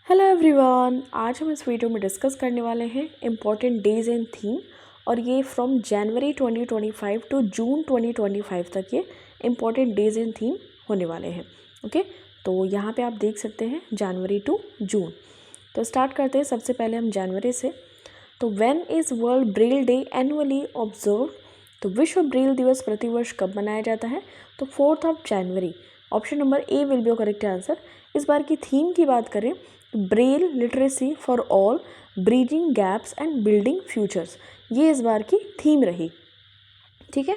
Hello everyone, आज हम इस वीडियो में डिस्कस करने वाले हैं इम्पॉर्टेंट डेज एंड थीम। और ये फ्रॉम जनवरी 2025 टू जून 2025 तक ये इम्पॉर्टेंट डेज एंड थीम होने वाले हैं। ओके, तो यहाँ पे आप देख सकते हैं जनवरी टू जून। तो स्टार्ट करते हैं सबसे पहले हम जनवरी से। तो when is world Braille day annually observe. तो विश्व ब्रेल दिवस प्रतिवर्ष कब मनाया जाता है? तो 4 जनवरी। Option number A will be correct answer. इस बार की थीम की बात करें, Braille literacy for all, bridging gaps and building futures, ये इस बार की थीम रही। ठीक है।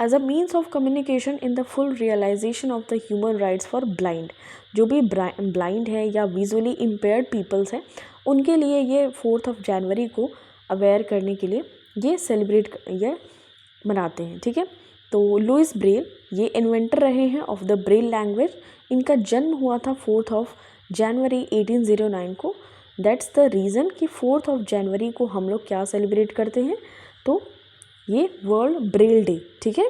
As a means of communication in the full realisation of the human rights for blind, जो भी ब्लाइंड है या विजुअली इम्पेयर्ड पीपल्स हैं उनके लिए ये 4 जनवरी को अवेयर करने के लिए ये मनाते हैं। ठीक है। तो लुइस ब्रेल ये इन्वेंटर रहे हैं ऑफ द ब्रेल लैंग्वेज। इनका जन्म हुआ था 4 जनवरी 1809 को। दैट्स द रीज़न कि 4 जनवरी को हम लोग क्या सेलिब्रेट करते हैं, तो ये वर्ल्ड ब्रेल डे। ठीक है।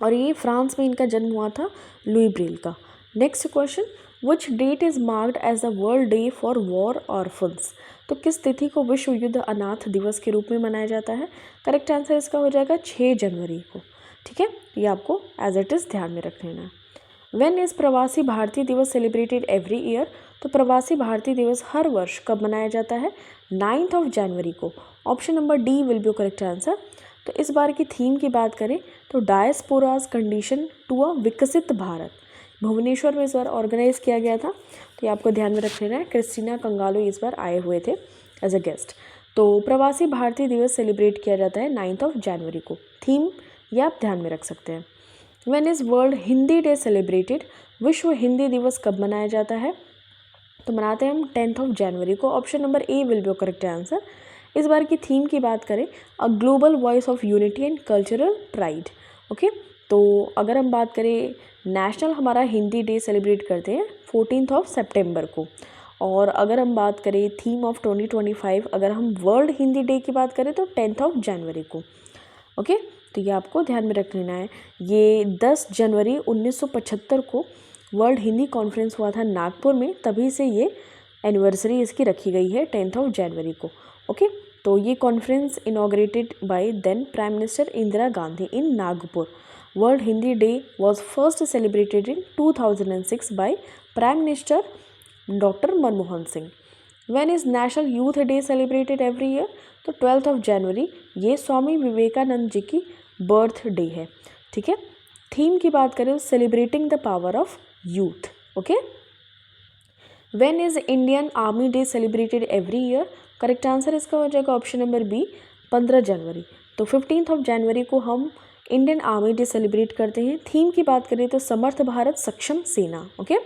और ये फ्रांस में इनका जन्म हुआ था, लुई ब्रेल का। Next question, which date is marked as a world day for war orphans. तो किस तिथि को विश्व युद्ध अनाथ दिवस के रूप में मनाया जाता है? करेक्ट आंसर इसका हो जाएगा 6 जनवरी को। ठीक है, ये आपको एज इट इज़ ध्यान में रख लेना है। व्हेन इज़ प्रवासी भारतीय दिवस सेलिब्रेटेड एवरी ईयर। तो प्रवासी भारतीय दिवस हर वर्ष कब मनाया जाता है? 9 जनवरी को। Option number D will be correct answer. तो इस बार की थीम की बात करें तो डायस्पोराज कंडीशन टू अ विकसित भारत, भुवनेश्वर में इस बार ऑर्गेनाइज किया गया था। तो ये आपको ध्यान में रख लेना है। क्रिस्टीना कंगालो इस बार आए हुए थे एज अ गेस्ट। तो प्रवासी भारतीय दिवस सेलिब्रेट किया जाता है 9 जनवरी को। थीम ये आप ध्यान में रख सकते हैं। When is world Hindi day celebrated. विश्व हिंदी दिवस कब मनाया जाता है? तो मनाते हैं हम 10 जनवरी को। Option number A will be correct answer. इस बार की थीम की बात करें, a global voice of unity and cultural pride. Okay, तो अगर हम बात करें नेशनल हमारा हिंदी डे सेलिब्रेट करते हैं 14 सितंबर को। और अगर हम बात करें थीम ऑफ 2025, अगर हम वर्ल्ड हिंदी डे की बात करें तो 10 जनवरी को। ओके, तो ये आपको ध्यान में रख लेना है। ये 10 जनवरी 1975 को वर्ल्ड हिंदी कॉन्फ्रेंस हुआ था नागपुर में, तभी से ये एनिवर्सरी इसकी रखी गई है 10 जनवरी को। ओके, तो ये conference inaugurated by then prime minister Indira Gandhi in Nagpur. World Hindi day was first celebrated in 2006 by prime minister doctor Manmohan Singh. When is national youth day celebrated every year. तो 12 जनवरी ये स्वामी विवेकानंद जी की बर्थ डे है। ठीक है। थीम की बात करें, celebrating the power of youth. Okay. When is Indian army day celebrated every year. Correct answer इसका हो जाएगा ऑप्शन नंबर बी, 15 जनवरी। तो 15 जनवरी को हम इंडियन आर्मी डे सेलिब्रेट करते हैं। थीम की बात करें तो समर्थ भारत सक्षम सेना। Okay.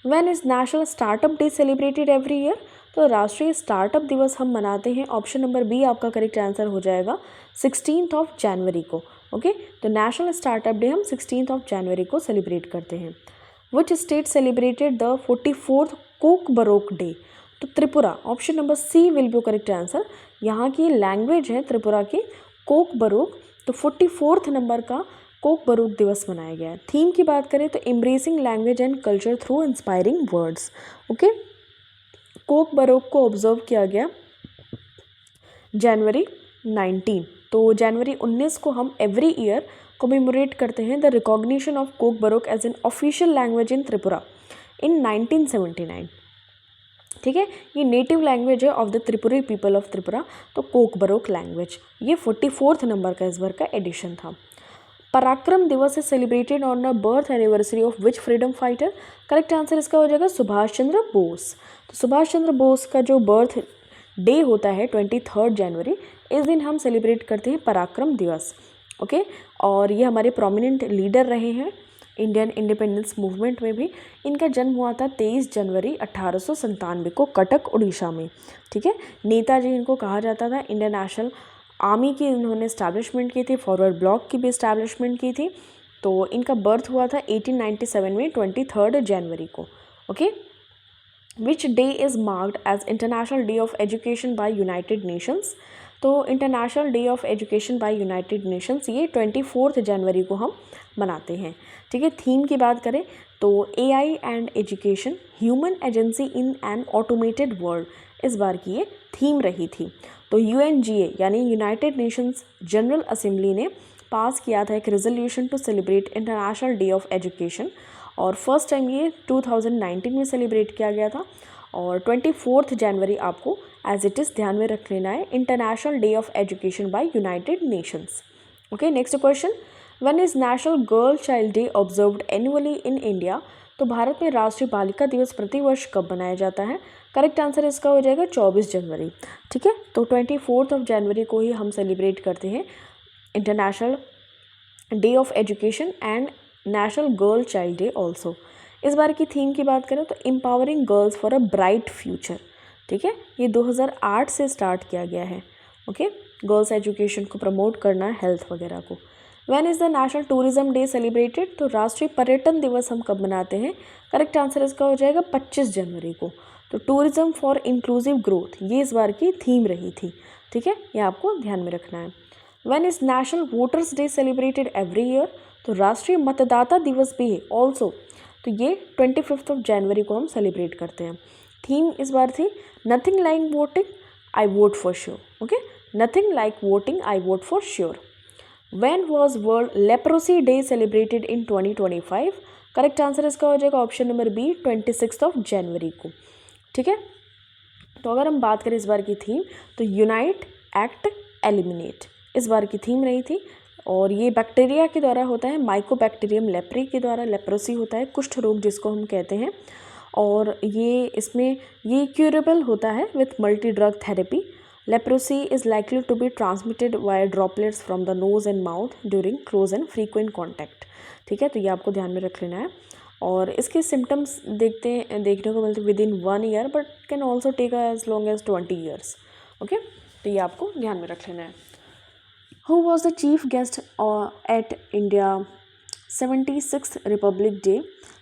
When is national startup day celebrated every year. तो राष्ट्रीय स्टार्टअप दिवस हम मनाते हैं। ऑप्शन नंबर बी आपका करेक्ट आंसर हो जाएगा 16 जनवरी को। ओके, तो नेशनल स्टार्टअप डे हम 16 जनवरी को सेलिब्रेट करते हैं। Which state celebrated the 44th Kokborok day. तो Tripura. Option number C will be correct answer. यहाँ की लैंग्वेज है त्रिपुरा की कोक बरोक। तो 44th नंबर का कोक बरोक दिवस मनाया गया है। थीम की बात करें तो embracing language and culture through inspiring words. Okay, Kokborok को ऑब्जर्व किया गया जनवरी 19। तो जनवरी 19 को हम एवरी ईयर कमेमोरेट करते हैं the recognition of Kokborok as an official language in Tripura in 1979। ठीक है, ये नेटिव लैंग्वेज है of the Tripuri people of Tripura. तो कोक बरोक लैंग्वेज ये 44th नंबर का इस बार का एडिशन था। पराक्रम दिवस is celebrated on the birth anniversary of which freedom fighter. Correct answer इसका हो जाएगा सुभाष चंद्र बोस। तो सुभाष चंद्र बोस का जो बर्थ डे होता है 23 जनवरी, इस दिन हम सेलिब्रेट करते हैं पराक्रम दिवस। ओके, और ये हमारे प्रोमिनेंट लीडर रहे हैं इंडियन इंडिपेंडेंस मूवमेंट में भी। इनका जन्म हुआ था 23 जनवरी 1897 को कटक उड़ीसा में। ठीक है, नेताजी इनको कहा जाता था। इंडियन नेशनल आर्मी की इन्होंने इस्टेब्लिशमेंट की थी, फॉरवर्ड ब्लॉक की भी इस्टेब्लिशमेंट की थी। तो इनका बर्थ हुआ था 1897 में 23 जनवरी को। Okay, which day is marked as international day of education by United Nations. तो international day of education by United Nations ये 24 जनवरी को हम मनाते हैं। ठीक है, थीम की बात करें तो AI and education, human agency in an automated world, इस बार की ये थीम रही थी। तो UNGA यानी यूनाइटेड नेशंस जनरल असेंबली ने पास किया था एक resolution to celebrate international day of education, और फर्स्ट टाइम ये 2019 में सेलिब्रेट किया गया था। और 24 जनवरी आपको एज इट इज़ ध्यान में रख लेना है, international day of education by United Nations. Okay, next question, when is national girl child day observed annually in India? तो भारत में राष्ट्रीय बालिका दिवस प्रतिवर्ष कब मनाया जाता है? करेक्ट आंसर इसका हो जाएगा 24 जनवरी। ठीक है, तो 24 जनवरी को ही हम सेलिब्रेट करते हैं international day of education and national girl child day also. इस बार की थीम की बात करें तो empowering girls for a bright future. ठीक है, ये 2008 से स्टार्ट किया गया है। ओके, गर्ल्स एजुकेशन को प्रमोट करना, हेल्थ वगैरह को। When is the national tourism day celebrated? तो राष्ट्रीय पर्यटन दिवस हम कब मनाते हैं? करेक्ट आंसर इसका हो जाएगा 25 जनवरी को। तो टूरिज्म फॉर इंक्लूसिव ग्रोथ, ये इस बार की थीम रही थी। ठीक है, ये आपको ध्यान में रखना है। When is national voters day celebrated every year? तो राष्ट्रीय मतदाता दिवस भी है ऑल्सो, तो ये 25 जनवरी को हम सेलिब्रेट करते हैं। थीम इस बार थी nothing like voting, I vote for sure. Okay, nothing like voting, I vote for sure. When was world leprosy day celebrated in 2025? Correct answer इसका हो जाएगा ऑप्शन नंबर बी, 26 जनवरी को। ठीक है, तो अगर हम बात करें इस बार की थीम, तो यूनाइट, एक्ट, एलिमिनेट इस बार की थीम रही थी। और ये बैक्टीरिया के द्वारा होता है, माइकोबैक्टीरियम लेप्री के द्वारा लेप्रोसी होता है, कुष्ठ रोग जिसको हम कहते हैं। और ये क्यूरेबल होता है with multi drug therapy. Leprosy is likely to be transmitted via droplets from the nose and mouth during close and frequent contact. ठीक है, तो ये आपको ध्यान में रख लेना है। और इसके सिम्टम्स देखने को मिलते within 1 year, but can also take as long as 20 years. Okay, तो ये आपको ध्यान में रख लेना है। Who was the chief guest at India 76th Republic Day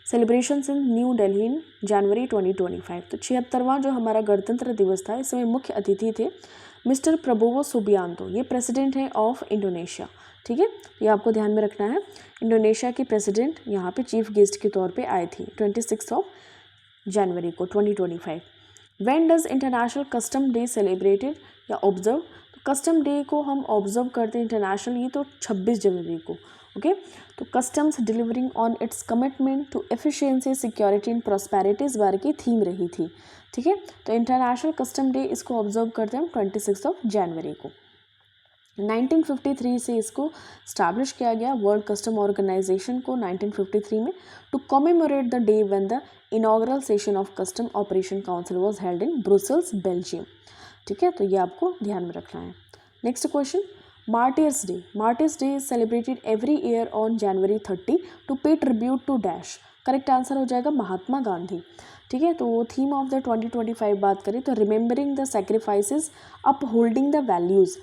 celebrations in New Delhi in January 2025? तो 76वां जो हमारा गणतंत्र दिवस था, इसमें मुख्य अतिथि थे मिस्टर प्रबोवो सुबियांतो, ये प्रेसिडेंट हैं ऑफ इंडोनेशिया। ठीक है, ये आपको ध्यान में रखना है। इंडोनेशिया की प्रेसिडेंट यहाँ पे चीफ गेस्ट के तौर पे आई थी 26 जनवरी को 2025। When does international custom day celebrated या ऑब्जर्व? कस्टम डे को हम ऑब्जर्व करते हैं इंटरनेशनली तो 26 जनवरी को। ओके, तो customs delivering on its commitment to efficiency, security and prosperity इस बार की थीम रही थी। ठीक है, तो इंटरनेशनल कस्टम डे इसको ऑब्जर्व करते हैं हम 26 जनवरी को। 1953 से इसको स्टैब्लिश किया गया वर्ल्ड कस्टम ऑर्गेनाइजेशन को 1953 में, to commemorate the day when the inaugural session of custom operation council was held in Brussels, Belgium. ठीक है, तो ये आपको ध्यान में रखना है। Next question, martyrs day. Martyrs day is celebrated every year on January 30 to pay tribute to dash. Correct answer हो जाएगा महात्मा गांधी। ठीक है, तो थीम ऑफ द 2025 बात करें तो remembering the sacrifices, upholding the values,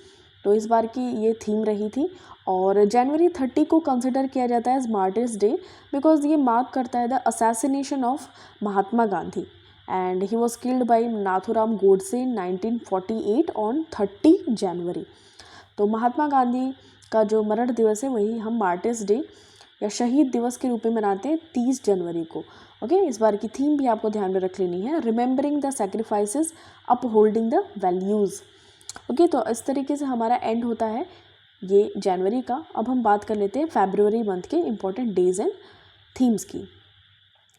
तो इस बार की ये थीम रही थी। और जनवरी 30 को कंसिडर किया जाता है एज मार्टियर्स डे बिकॉज ये मार्क करता है the assassination of Mahatma Gandhi and he was killed by Nathuram Godse in 1948 on 30 जनवरी। तो महात्मा गांधी का जो मरण दिवस है वही हम मार्टियर्स डे या शहीद दिवस के रूप में मनाते हैं 30 जनवरी को। ओके, इस बार की थीम भी आपको ध्यान में रख लेनी है, remembering the sacrifices, upholding the values. Okay, तो इस तरीके से हमारा एंड होता है ये जनवरी का। अब हम बात कर लेते हैं फरवरी मंथ के इंपॉर्टेंट डेज एंड थीम्स की।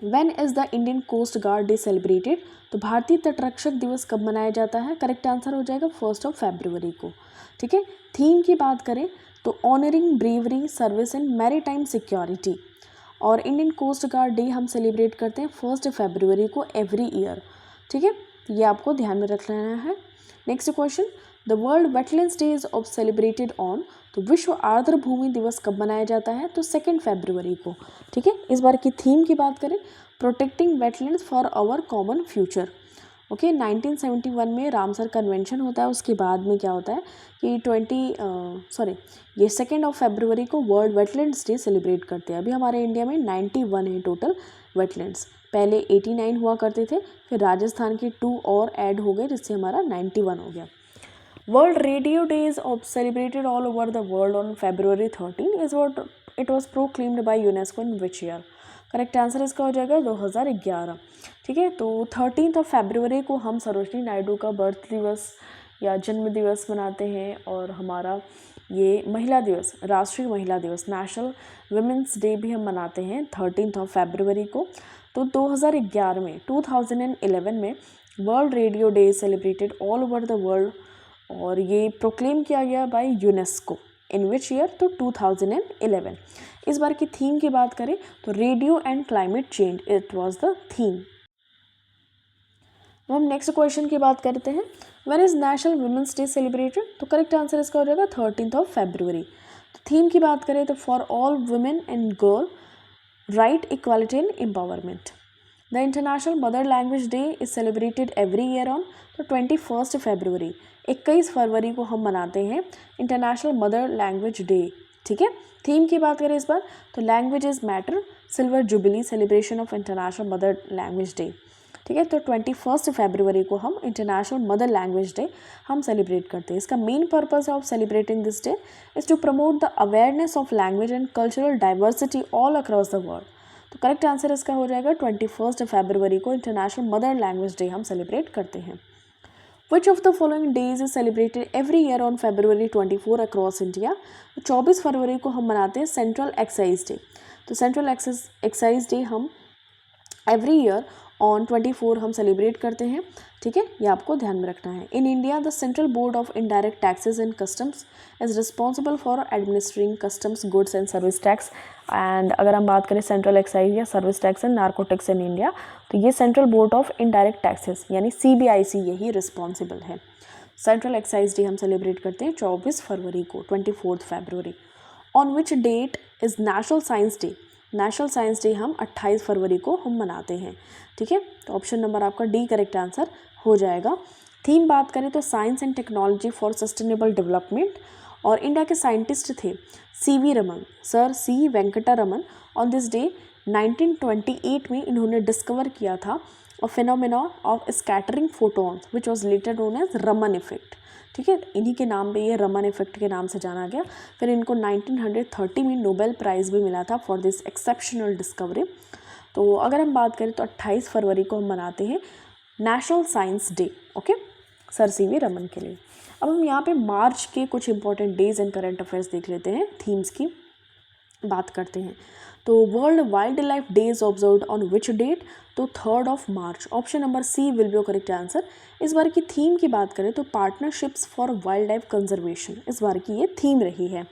When is the Indian coast guard day celebrated? तो भारतीय तटरक्षक दिवस कब मनाया जाता है? करेक्ट आंसर हो जाएगा 1 फरवरी को। ठीक है, थीम की बात करें तो honouring bravery, service and maritime security. और इंडियन कोस्ट गार्ड डे हम सेलिब्रेट करते हैं 1 फरवरी को एवरी ईयर। ठीक है, ये आपको ध्यान में रख लेना है। Next question, the world wetlands day is of celebrated on? तो विश्व आर्द्र भूमि दिवस कब मनाया जाता है? तो 2 फरवरी को। ठीक है, इस बार की थीम की बात करें protecting wetlands for our common future. Okay, 1971 में रामसर कन्वेंशन होता है, उसके बाद में क्या होता है कि ये 2 फरवरी को वर्ल्ड वेटलैंड्स डे सेलिब्रेट करते हैं। अभी हमारे इंडिया में 91 है टोटल वेटलैंड्स, पहले 89 हुआ करते थे, फिर राजस्थान के 2 और ऐड हो गए जिससे हमारा 91 हो गया। World radio day is celebrated all over the world on February 13 is what it was proclaimed by UNESCO in which year? Correct answer इसका हो जाएगा 2011। ठीक है, तो 13 फरवरी को हम सरोजनी नायडू का बर्थ दिवस या जन्म दिवस मनाते हैं, और हमारा ये महिला दिवस, राष्ट्रीय महिला दिवस, नेशनल वुमेंस डे भी हम मनाते हैं 13 फरवरी को। तो 2011 में 2011 में world radio day celebrated all over the world, और ये प्रोक्लेम किया गया by UNESCO. In which year? तो 2011। इस बार की थीम की बात करें तो radio and climate change, it was the theme. अब हम नेक्स्ट क्वेश्चन की बात करते हैं, when is national women's day celebrated? तो करेक्ट आंसर इसका हो जाएगा 13 फरवरी। तो थीम की बात करें तो for all women and girl right, equality and empowerment. The international mother language day is celebrated every year on, तो 21 फरवरी, 21 फरवरी को हम मनाते हैं इंटरनेशनल मदर लैंग्वेज डे। ठीक है, थीम की बात करें इस बार तो languages matter, silver jubilee, celebration of international mother language day. ठीक है, तो 21 फरवरी को हम इंटरनेशनल मदर लैंग्वेज डे हम सेलिब्रेट करते हैं। इसका main purpose of celebrating this day is to promote the awareness of language and cultural diversity all across the world. तो करेक्ट आंसर इसका हो जाएगा 21 फरवरी को इंटरनेशनल मदर लैंग्वेज डे हम सेलिब्रेट करते हैं। Which of the following days is celebrated every year on February 24 across India? 24 फरवरी को हम मनाते हैं सेंट्रल एक्साइज डे। तो सेंट्रल एक्साइज डे हम एवरी ईयर ऑन 24 हम सेलिब्रेट करते हैं। ठीक है, ये आपको ध्यान में रखना है। In India the Central board of indirect Taxes and Customs is responsible for administering customs goods and service tax. And अगर हम बात करें सेंट्रल एक्साइज या service tax and narcotics in India, तो ये central board of indirect taxes यानी CBIC यही responsible है। सेंट्रल एक्साइज डे हम सेलिब्रेट करते हैं 24 फरवरी को, 24 फरवरी। On which date is national science day? National science day हम 28 फरवरी को हम मनाते हैं। ठीक है, तो ऑप्शन नंबर आपका डी करेक्ट आंसर हो जाएगा। थीम बात करें तो science and technology for sustainable development, और इंडिया के साइंटिस्ट थे CV Raman, sir C Venkata Raman. On this day 1928 में इन्होंने डिस्कवर किया था a phenomena of scattering photons which was later known as Raman effect. ठीक है, इन्हीं के नाम पे ये रमन इफेक्ट के नाम से जाना गया। फिर इनको 1930 में नोबेल प्राइज़ भी मिला था फॉर दिस एक्सेप्शनल डिस्कवरी। तो अगर हम बात करें तो 28 फरवरी को हम मनाते हैं national science day. Okay, sir CV Raman के लिए। अब हम यहाँ पे मार्च के कुछ important days and current affairs देख लेते हैं, थीम्स की बात करते हैं। तो world wildlife day is observed on which date? तो 3 March. Option number C will be correct answer. इस बार की थीम की बात करें तो partnerships for wildlife conservation, इस बार की ये थीम रही है।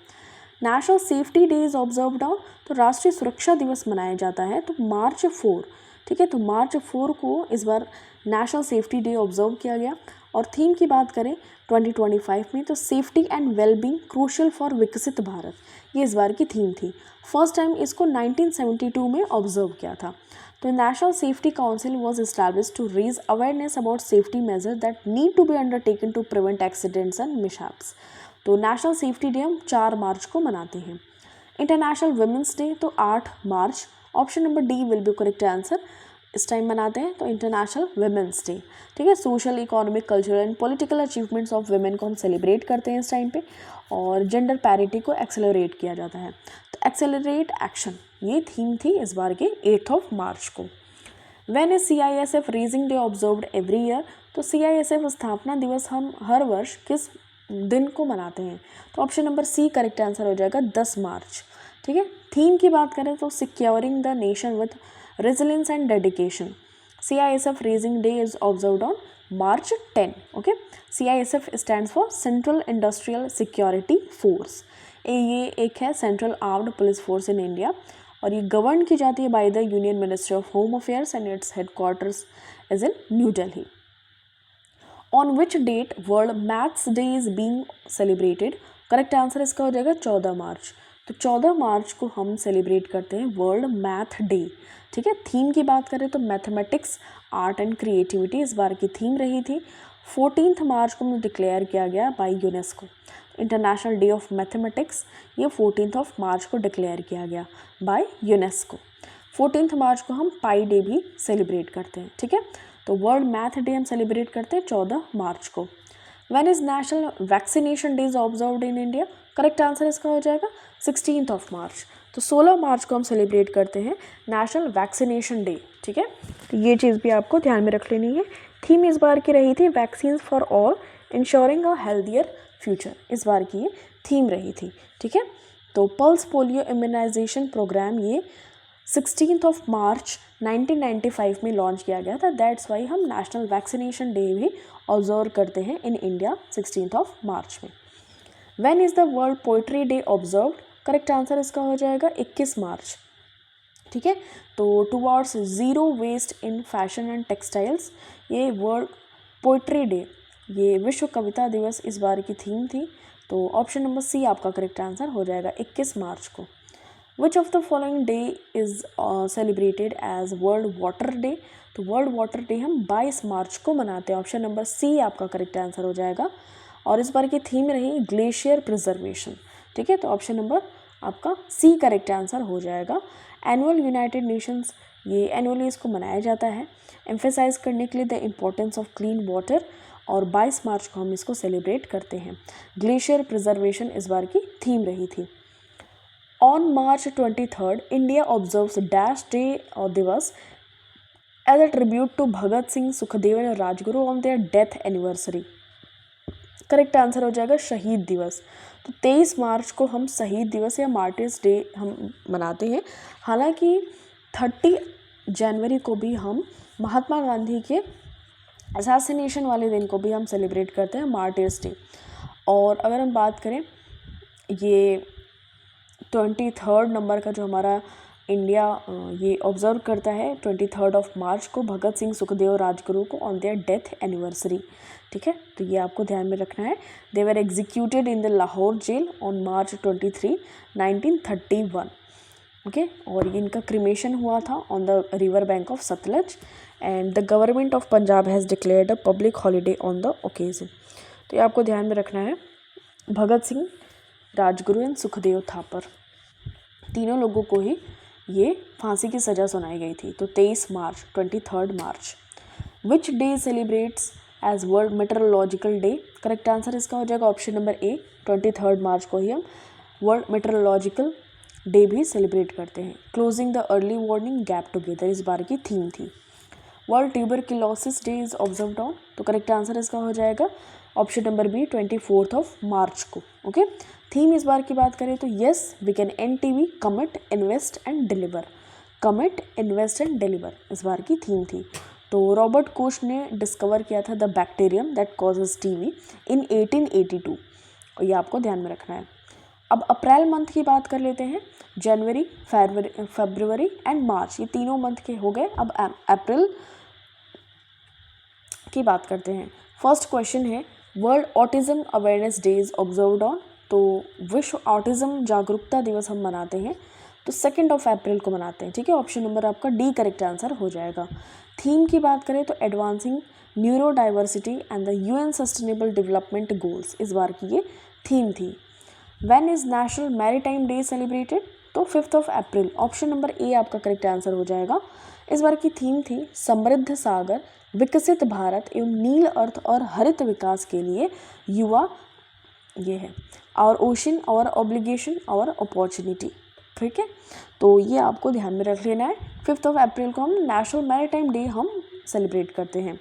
National safety day is observed on, तो राष्ट्रीय सुरक्षा दिवस मनाया जाता है तो March 4। ठीक है, तो March 4 को इस बार नेशनल सेफ्टी डे ऑब्जर्व किया गया। और थीम की बात करें 2025 में तो safety and wellbeing crucial for विकसित भारत, ये इस बार की थीम थी। फर्स्ट टाइम इसको 1972 में ऑब्जर्व किया था। तो national safety council was establish to raise awareness about safety measure that need to be undertaken to prevent accidents and mishaps. तो नेशनल सेफ्टी डे हम 4 मार्च को मनाते हैं। इंटरनेशनल वुमेंस डे तो 8 March. Option number D will be correct answer. इस time मनाते हैं तो इंटरनेशनल वुमेंस डे। ठीक है, social, economic, cultural and political achievements of women को हम सेलिब्रेट करते हैं इस टाइम पे, और जेंडर पैरिटी को एक्सेलरेट किया जाता है। तो एक्सेलरेट एक्शन ये थीम थी इस बार के 8 मार्च को। When is CISF raising day observed every year? तो CISF स्थापना दिवस हम हर वर्ष किस दिन को मनाते हैं? तो option number C correct answer हो जाएगा 10 मार्च। ठीक है, थीम की बात करें तो securing the nation with resilience and dedication. CISF raising day is observed on March 10. Okay, CISF stands for Central Industrial Security Force. ये एक है central armed police force in India, और ये गवर्न की जाती है by the union ministry of home affairs and its headquarters is in new Delhi. On which date world maths day is being celebrated? Correct answer इसका हो जाएगा 14 मार्च। तो 14 मार्च को हम सेलिब्रेट करते हैं वर्ल्ड मैथ डे। ठीक है, थीम की बात करें तो मैथमेटिक्स, आर्ट एंड क्रिएटिविटी इस बार की थीम रही थी। 14 मार्च को डिक्लेयर किया गया by UNESCO international day of mathematics, ये 14 मार्च को डिक्लेयर किया गया बाय यूनेस्को। 14 मार्च को हम पाई डे भी सेलिब्रेट करते हैं। ठीक है, तो वर्ल्ड मैथ डे हम सेलिब्रेट करते हैं 14 मार्च को। When is national vaccination day is observed in India? Correct answer इसका हो जाएगा 16 मार्च। तो 16 मार्च को हम सेलिब्रेट करते हैं नेशनल वैक्सीनेशन डे, ठीक है। तो ये चीज़ भी आपको ध्यान में रख लेनी है। थीम इस बार की रही थी vaccine for all ensuring a healthier future, इस बार की ये थीम रही थी, ठीक है। तो पल्स पोलियो इम्यूनाइजेशन प्रोग्राम ये 16 मार्च 1995 में लॉन्च किया गया था। दैट्स वाई हम नेशनल वैक्सीनेशन डे भी ऑब्जर्व करते हैं इन इंडिया 16 मार्च में। When is the world poetry day observed, correct answer इसका हो जाएगा 21 मार्च, ठीक है। तो towards zero waste in fashion and textiles, ये वर्ल्ड पोइट्री डे, ये विश्व कविता दिवस इस बार की थीम थी। तो ऑप्शन नंबर सी आपका करेक्ट आंसर हो जाएगा 21 मार्च को। Which of the following day is celebrated as world water day, तो वर्ल्ड वाटर डे हम 22 मार्च को मनाते हैं। ऑप्शन नंबर सी आपका करेक्ट आंसर हो जाएगा। और इस बार की थीम रही ग्लेशियर प्रिजर्वेशन, ठीक है। तो ऑप्शन नंबर आपका सी करेक्ट आंसर हो जाएगा। एनुअल यूनाइटेड नेशंस, ये एनुअली इसको मनाया जाता है एम्फेसाइज करने के लिए the importance of clean water, और 22 मार्च को हम इसको सेलिब्रेट करते हैं। ग्लेशियर प्रिजर्वेशन इस बार की थीम रही थी। On March 23 India observes dash day और दिवस as a tribute to Bhagat Singh, Sukhdev and Rajguru on their death anniversary, correct answer हो जाएगा शहीद दिवस। तो 23 मार्च को हम शहीद दिवस या मार्टिर्स डे हम मनाते हैं। हालांकि 30 जनवरी को भी हम महात्मा गांधी के असैसिनेशन वाले दिन को भी हम सेलिब्रेट करते हैं मार्टिर्स डे। और अगर हम बात करें ये 23 नंबर का जो हमारा इंडिया ये ऑब्जर्व करता है 23 मार्च को भगत सिंह, सुखदेव, राजगुरु को ऑन देयर डेथ एनिवर्सरी, ठीक है। तो ये आपको ध्यान में रखना है। They were executed in the Lahore jail on March 23, 1931, okay. और ये इनका क्रिमेशन हुआ था on the river bank of Sutlej, and the government of Punjab has declared a public holiday on the occasion. तो ये आपको ध्यान में रखना है। भगत सिंह, राजगुरु एंड सुखदेव थापर, तीनों लोगों को ही ये फांसी की सज़ा सुनाई गई थी। तो 23 March 23 March. Which day celebrates as world meteorological day, correct answer इसका हो जाएगा ऑप्शन नंबर ए। 23 मार्च को ही हम वर्ल्ड मेट्रोलॉजिकल डे भी सेलिब्रेट करते हैं। Closing the early warning gap together इस बार की थीम थी। World tuberculosis day is observed on, तो करेक्ट आंसर इसका हो जाएगा ऑप्शन नंबर बी 24 मार्च को, ओके। थीम इस बार की बात करें तो yes we can end TB, commit, invest and deliver, commit, invest and deliver इस बार की थीम थी। तो रॉबर्ट कोच ने डिस्कवर किया था the bacterium that causes TV इन 1882, और ये आपको ध्यान में रखना है। अब अप्रैल मंथ की बात कर लेते हैं। जनवरी, फरवरी एंड मार्च ये तीनों मंथ के हो गए। अब अप्रैल की बात करते हैं। फर्स्ट क्वेश्चन है world autism awareness day is observed on, तो विश्व ऑटिज्म जागरूकता दिवस हम मनाते हैं तो 2 अप्रैल को मनाते हैं, ठीक है। ऑप्शन नंबर आपका डी करेक्ट आंसर हो जाएगा। थीम की बात करें तो advancing neuro diversity and the UN sustainable development goals इस बार की ये थीम थी। When is national maritime day celebrated, तो 5 अप्रैल, ऑप्शन नंबर ए आपका करेक्ट आंसर हो जाएगा। इस बार की थीम थी समृद्ध सागर, विकसित भारत एवं नील अर्थ और हरित विकास के लिए युवा, ये है और ओशन और ऑब्लिगेशन और अपॉर्चुनिटी, ठीक है। तो ये आपको ध्यान में रख लेना है। 5 अप्रैल को हम नेशनल मैरीटाइम डे हम सेलिब्रेट करते हैं,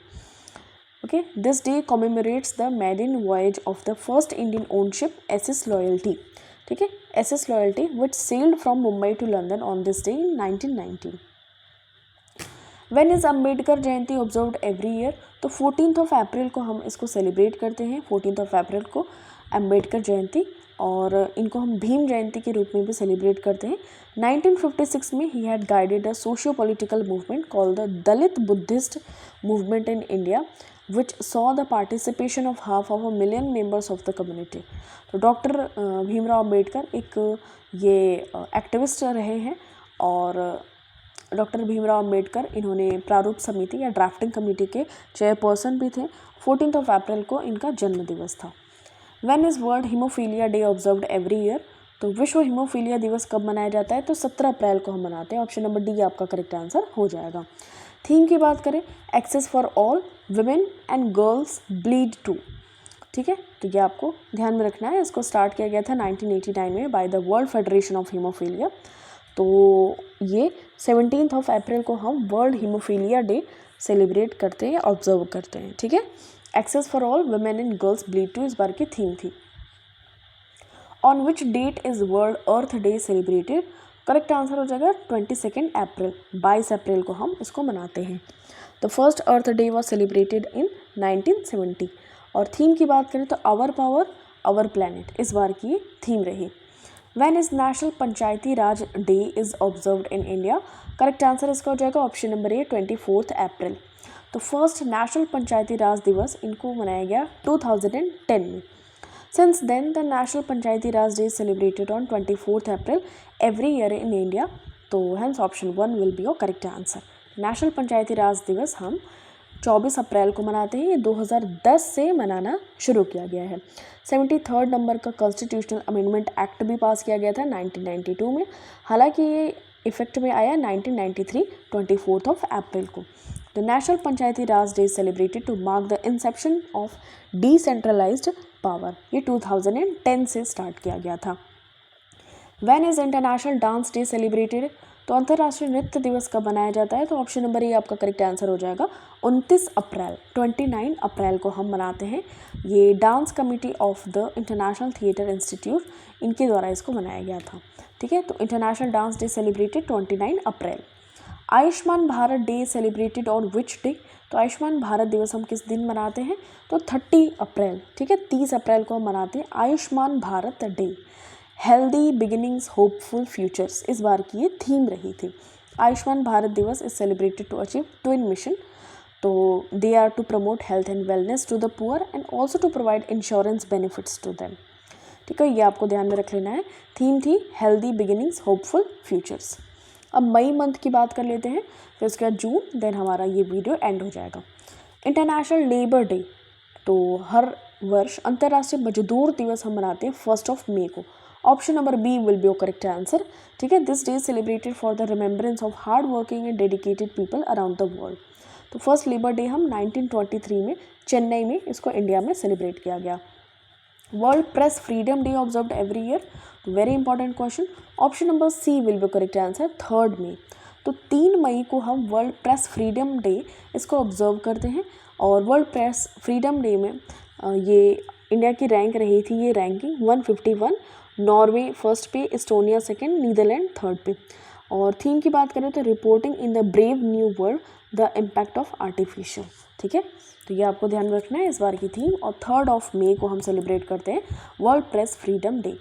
okay. This day commemorates the marine voyage of the first Indian owned ship SS Loyalty, ठीक है, SS Loyalty which sailed from Mumbai to London on this day in 1919। When is Ambedkar Jayanti observed every year, तो 14 अप्रैल को हम इसको celebrate करते हैं। 14 अप्रैल को अम्बेडकर जयंती, और इनको हम भीम जयंती के रूप में भी सेलिब्रेट करते हैं। 1956 में he had guided a socio political movement called the Dalit Buddhist movement in India which saw the participation of 500,000 members of the community. तो डॉक्टर भीमराव अम्बेडकर एक ये एक्टिविस्ट रहे हैं, और डॉक्टर भीमराव अम्बेडकर इन्होंने प्रारूप समिति या ड्राफ्टिंग कमेटी के चेयरपर्सन भी थे। 14 अप्रैल को इनका जन्म दिवस था। When is world haemophilia day observed every year, तो विश्व हीमोफीलिया दिवस कब मनाया जाता है, तो 17 अप्रैल को हम मनाते हैं। ऑप्शन नंबर डी आपका करेक्ट आंसर हो जाएगा। थीम की बात करें access for all, women and girls bleed too, ठीक है, तो ये आपको ध्यान में रखना है। इसको स्टार्ट किया गया था 1989 में by the world federation of haemophilia. तो ये 17 अप्रैल को हम वर्ल्ड हीमोफीलिया डे सेलिब्रेट करते हैं, ऑब्जर्व करते हैं। ठीक है, access for all women and girls bleed too इस बार की थीम थी। On which date is world earth day celebrated? Correct answer हो जाएगा 22 अप्रैल, 22 अप्रैल को हम इसको मनाते हैं। The first earth day was celebrated in 1970। और थीम की बात करें तो आवर पावर आवर प्लैनेट इस बार की थीम रही। When is national Panchayati Raj day is observed in India? Correct answer इसका हो जाएगा ऑप्शन नंबर ए 24 अप्रैल। तो फर्स्ट नेशनल पंचायती राज दिवस इनको मनाया गया 2010 में। Since then, the National Panchayati Raj Day is celebrated on 24th April every year in India. तो hence option 1 will be your correct answer. National Panchayati Raj दिवस हम 24 अप्रैल को मनाते हैं। ये 2010 से मनाना शुरू किया गया है। 73rd नंबर का कॉन्स्टिट्यूशनल अमेंडमेंट एक्ट भी पास किया गया था 1992 में। हालांकि ये इफेक्ट में आया 1993 24 अप्रैल को। The National Panchayati Raj Day is celebrated to mark the inception of decentralized power. ये 2010 से स्टार्ट किया गया था। When is International Dance Day celebrated? तो अंतर्राष्ट्रीय नृत्य दिवस कब मनाया जाता है? तो ऑप्शन नंबर ए आपका करेक्ट आंसर हो जाएगा 29 अप्रैल, 29 अप्रैल को हम मनाते हैं। ये dance committee of the international theatre institute इनके द्वारा इसको मनाया गया था। ठीक है, तो international dance day celebrated 29 April. Ayushman Bharat day celebrated on which day? तो आयुष्मान भारत दिवस हम किस दिन मनाते हैं? तो 30 अप्रैल। ठीक है, 30 अप्रैल को हम मनाते हैं Ayushman Bharat day. Healthy beginnings hopeful futures इस बार की ये थीम रही थी। आयुष्मान भारत दिवस is celebrated to achieve twin mission. तो they are to promote health and wellness to the poor and also to provide insurance benefits to them. ठीक है, ये आपको ध्यान में रख लेना है। थीम थी हेल्दी बिगिनिंग्स होपफुल फ्यूचर्स। अब मई मंथ की बात कर लेते हैं, फिर उसके बाद जून, देन हमारा ये वीडियो एंड हो जाएगा। इंटरनेशनल लेबर डे, तो हर वर्ष अंतर्राष्ट्रीय मजदूर दिवस हम मनाते हैं 1 मई को। Option number B will be your correct answer. ठीक है, this day celebrated for the remembrance of hard working and dedicated people around the world. तो फर्स्ट लेबर डे हम 1923 में चेन्नई में इसको इंडिया में सेलिब्रेट किया गया। World press freedom day observed every year. Very important question, option number C will be correct answer 3 मई। तो 3 मई को हम वर्ल्ड प्रेस फ्रीडम डे इसको ऑब्जर्व करते हैं। और वर्ल्ड प्रेस फ्रीडम डे में ये इंडिया की रैंक रही थी, ये रैंकिंग 151, नॉर्वे फर्स्ट पे, इस्टोनिया सेकेंड, नीदरलैंड थर्ड पे। और थीम की बात करें तो reporting in the brave new world the impact of artificial. ठीक है, तो ये आपको ध्यान में रखना है इस बार की थीम। और 3 मई को हम सेलिब्रेट करते हैं world press freedom day.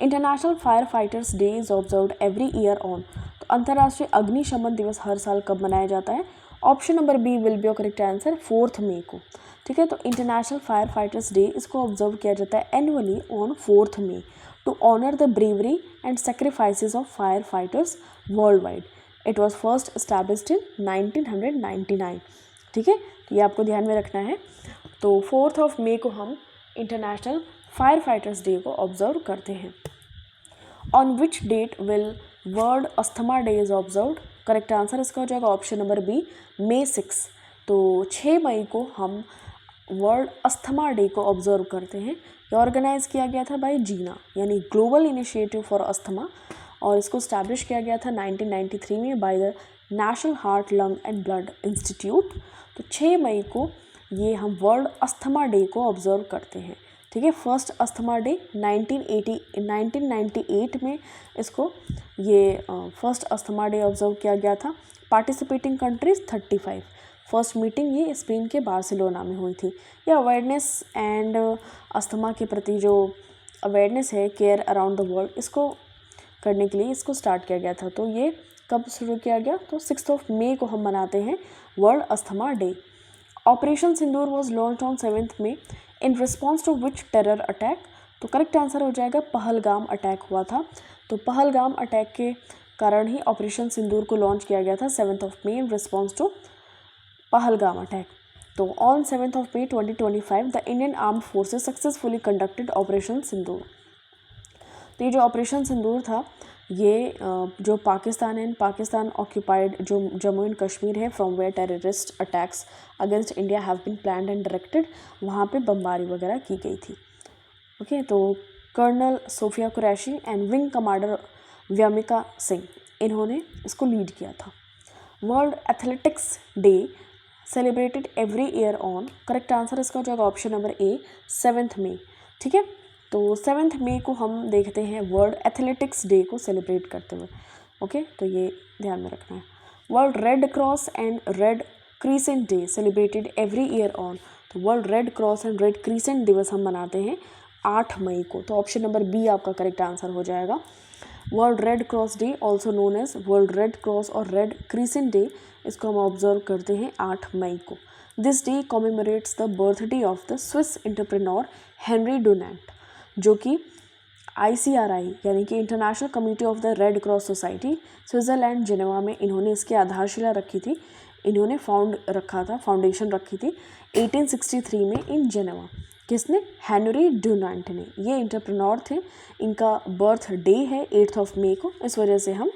International fire fighters day is observed every year on. तो अंतर्राष्ट्रीय अग्निशमन दिवस हर साल कब मनाया जाता है? Option number B will be your correct answer 4 मई को। ठीक है, तो इंटरनेशनल फायर फाइटर्स डे इसको ऑब्जर्व किया जाता है एनुअली ऑन 4 मई to honour the bravery and sacrifices of fire fighters world wide. It was first established in 1999। ठीक है, तो ये आपको ध्यान में रखना है। तो 4 मई को हम इंटरनेशनल फायर फाइटर्स डे को ऑब्जर्व करते हैं। On which date will world asthma day is observed? Correct answer इसका हो जाएगा ऑप्शन नंबर बी May 6। तो 6 मई को हम वर्ल्ड अस्थमा डे को ऑब्जर्व करते हैं। ये ऑर्गेनाइज किया गया था बाय जीना यानी ग्लोबल इनिशिएटिव फॉर अस्थमा, और इसको स्टैब्लिश किया गया था 1993 में by the national heart lung and blood institute. तो 6 मई को ये हम वर्ल्ड अस्थमा डे को ऑब्जर्व करते हैं। ठीक है, फर्स्ट अस्थमा डे 1998 में इसको ये फर्स्ट अस्थमा डे ऑब्जर्व किया गया था। Participating countries 35। फर्स्ट मीटिंग ये स्पेन के बार्सिलोना में हुई थी। ये अवेयरनेस एंड अस्थमा के प्रति जो अवेयरनेस है, केयर अराउंड द वर्ल्ड, इसको करने के लिए इसको स्टार्ट किया गया था। तो ये कब शुरू किया गया? तो 6 मई को हम मनाते हैं world asthma day. Operation Sindoor was launch on 7 May in response to which terror attack? तो करेक्ट आंसर हो जाएगा पहलगाम अटैक हुआ था। तो पहलगाम अटैक के कारण ही ऑपरेशन सिंदूर को लॉन्च किया गया था 7 मई in response to Pahalgam attack. तो on 7 May 2025 the Indian armed forces successfully conducted operation Sindoor. तो ये जो ऑपरेशन सिंदूर था ये जो पाकिस्तान एंड पाकिस्तान ऑक्यूपाइड जो जम्मू एंड कश्मीर है from where terrorist attacks against India have been planned and directed, वहाँ पे बमबारी वगैरह की गई थी। ओके, तो colonel Sofia Qureshi and wing commander Vyomika Singh, इन्होंने इसको लीड किया था। World athletics day celebrated every year on, correct answer इसका हो जाएगा ऑप्शन नंबर ए 7 मई। ठीक है, तो 7 मई को हम देखते हैं वर्ल्ड एथलेटिक्स डे को सेलिब्रेट करते हुए। ओके, तो ये ध्यान में रखना है। World red cross and red crescent day celebrated every year on, तो world red cross and red crescent दिवस हम मनाते हैं 8 मई को, तो ऑप्शन नंबर बी आपका करेक्ट आंसर हो जाएगा। World red cross day also known as world red cross और रेड क्रीसेंट डे, इसको हम ऑब्जर्व करते हैं 8 मई को। This day commemorates the birthday of the Swiss entrepreneur Henri Dunant, जो कि ICRI यानी कि international committee of the red cross society Switzerland Geneva में इन्होंने इसकी आधारशिला रखी थी। इन्होंने फाउंडेशन रखी थी 1863 में इन जिनेवा। किसने? हेनरी डुनांट ने। ये एंटरप्रेन्योर थे, इनका बर्थ डे है 8 मई को, इस वजह से हम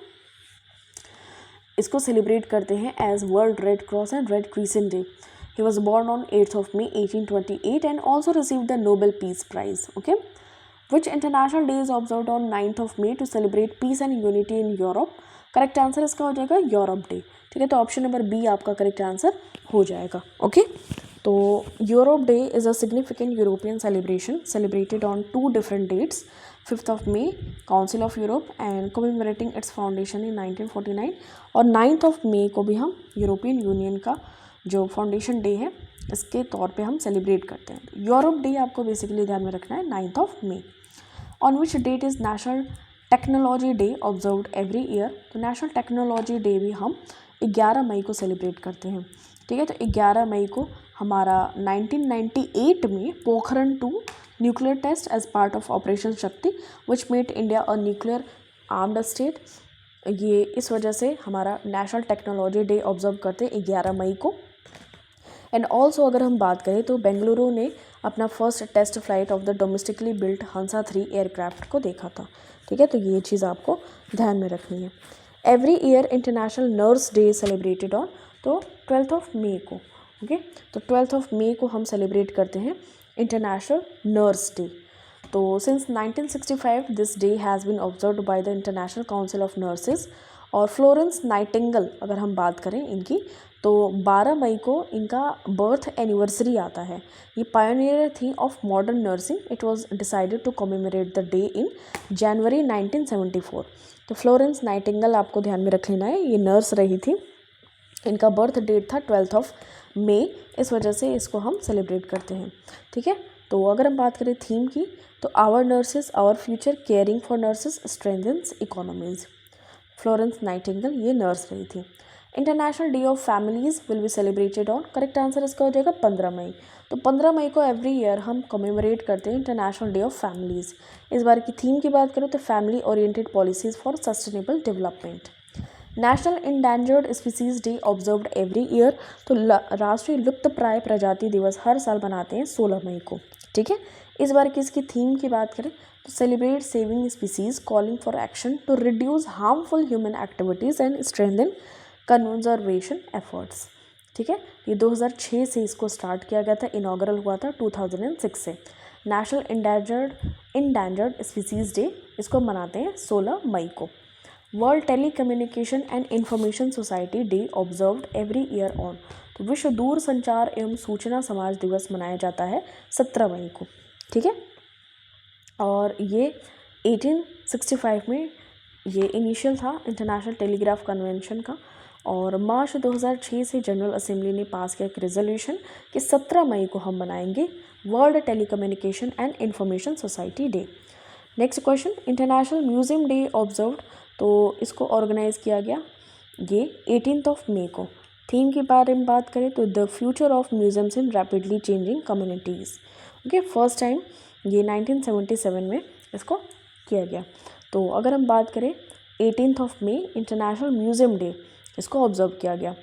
इसको सेलिब्रेट करते हैं as world red cross and red crescent day. He was born on 8 May 1828 and also received the Nobel Peace Prize. Okay, which international day is observed on 9 May to celebrate peace and unity in Europe? Correct answer इसका हो जाएगा Europe day. ठीक है, तो option number B आपका correct answer हो जाएगा। Okay, तो Europe day is a significant European celebration celebrated on 2 different dates, 5 May council of Europe and commemorating its foundation in 1949, और 9 May को भी हम यूरोपियन यूनियन का जो फाउंडेशन डे है इसके तौर पे हम सेलिब्रेट करते हैं। यूरोप डे आपको बेसिकली ध्यान में रखना है 9 May। On which date is national technology day observed every year, तो नेशनल टेक्नोलॉजी डे भी हम 11 मई को सेलिब्रेट करते हैं। ठीक है, तो 11 मई को हमारा 1998 में Pokhran 2 nuclear test as part of operation Shakti which made India a nuclear armed state, ये इस वजह से हमारा नेशनल टेक्नोलॉजी डे ऑब्जर्व करते हैं 11 मई को। एंड ऑल्सो अगर हम बात करें तो बेंगलुरु ने अपना first test flight of the domestically built Hansa 3 aircraft को देखा था। ठीक है, तो ये चीज़ आपको ध्यान में रखनी है। Every year international nurse day celebrated on, तो 12 May को। ओके, तो 12 May को हम सेलिब्रेट करते हैं इंटरनेशनल नर्स डे। तो since 1965 this day has been observed by the international council of nurses. और फ्लोरेंस नाइटिंगेल अगर हम बात करें इनकी, तो 12 मई को इनका बर्थ एनिवर्सरी आता है। ये पायोनियर थी of modern nursing. It was decided to commemorate the day in January 1974। तो फ्लोरेंस नाइटिंगेल आपको ध्यान में रख लेना है, ये नर्स रही थी। इनका बर्थ डेट था 12 May, इस वजह से इसको हम सेलिब्रेट करते हैं। ठीक है, तो अगर हम बात करें थीम की, तो our nurses our future caring for nurses strengthens economies. Florence Nightingale ये नर्स रही थी। International day of families will be celebrated on, correct answer इसका हो जाएगा 15 मई। तो 15 मई को एवरी ईयर हम कमेमोरेट करते हैं इंटरनेशनल डे ऑफ फैमिलीज़। इस बार की थीम की बात करें तो family oriented policies for sustainable development. National endangered species day observed every year, तो राष्ट्रीय लुप्तप्राय प्रजाति दिवस हर साल मनाते हैं 16 मई को। ठीक है, इस बार की इसकी थीम की बात करें तो celebrate saving species calling for action to reduce harmful human activities and strengthen conservation efforts. ठीक है, ये 2006 से इसको स्टार्ट किया गया था, इनॉग्रल हुआ था 2006 से। नेशनल इंडेंजर्ड स्पीसीज़ डे इसको मनाते हैं 16 मई को। World telecommunication and information society day observed every year on, तो विश्व दूर संचार एवं सूचना समाज दिवस मनाया जाता है 17 मई को। ठीक है, और ये 1865 में ये इनिशियल था इंटरनेशनल टेलीग्राफ कन्वेंशन का, और मार्च 2006 से जनरल असेंबली ने पास किया एक रेजोल्यूशन कि 17 मई को हम मनाएंगे world telecommunication and information society day. Next question, international museum day observed, तो इसको ऑर्गेनाइज किया गया ये 18 May को। थीम के बारे में बात करें तो the future of museums in rapidly changing communities. Okay, first time ये 1977 में इसको किया गया। तो अगर हम बात करें 18 May इंटरनेशनल म्यूज़ियम डे, इसको ऑब्जर्व किया गया।